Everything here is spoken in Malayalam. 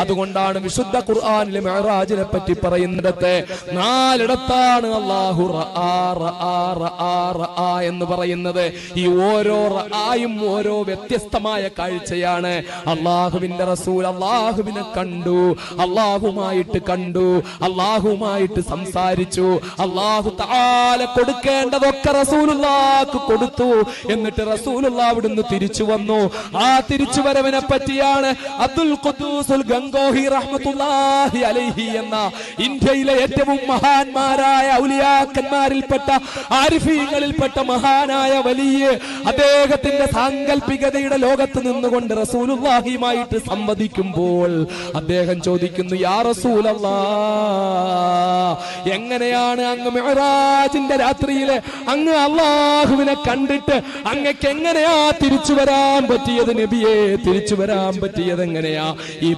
അതുകൊണ്ടാണ് വിശുദ്ധ ഖുർആനിലെ മിഅ്റാജിനെ പറ്റി പറയുന്നിടത്ത് നാലിടത്താണ് അല്ലാഹു റആ എന്ന് പറയുന്നത്. ഈ ഓരോ റആയും ഓരോ വ്യത്യസ്തമായ കാഴ്ചയാണ്. അല്ലാഹുവിന്റെ റസൂൽ അല്ലാഹുവിനെ കണ്ടു, അല്ലാഹുമായിട്ട് കണ്ടു, അല്ലാഹുമായിട്ട് സംസാരിച്ചു. അല്ലാഹു തആല കൊടുക്കേണ്ടതൊക്കെ റസൂലുള്ളാഹിക്ക് കൊടുത്തു. എന്നിട്ട് റസൂലുള്ളാഹി അവിടുന്ന് തിരിച്ചു വന്നു. ആ തിരിച്ചുവരവിനെ പറ്റിയാണ് അബ്ദുൽ ഖുദ്ദൂസ് ഗംഗോഹി റഹ്മത്തുള്ളാഹി അലൈഹി എന്ന ഇന്ത്യയിലെ ഏറ്റവും മഹാന്മാരായ ഔലിയാക്കന്മാരിൽപ്പെട്ട ആരിഫീങ്ങളിൽപ്പെട്ട മഹാനായ വലിയ അദ്ദേഹത്തിന്റെ സാങ്കല്പികതയുടെ ലോകത്ത് നിന്നുകൊണ്ട് റസൂലുള്ളാഹിയുമായിട്ട് സംവദിക്കുമ്പോൾ അദ്ദേഹം ചോദിക്കുന്നു, യാ റസൂലല്ലാഹ്, എങ്ങനെയാണ് അങ്ങ് മിഅ്റാജിന്റെ രാത്രിയിലെ അങ്ങ് അല്ലാഹുവിനെ കണ്ടിട്ട് അങ്ങക്ക് എങ്ങനെയാ തിരിച്ചു വരാൻ പറ്റിയത് നബിയെ? തിരിച്ചു വരാൻ പറ്റിയത് എങ്ങനെയാ? ഈ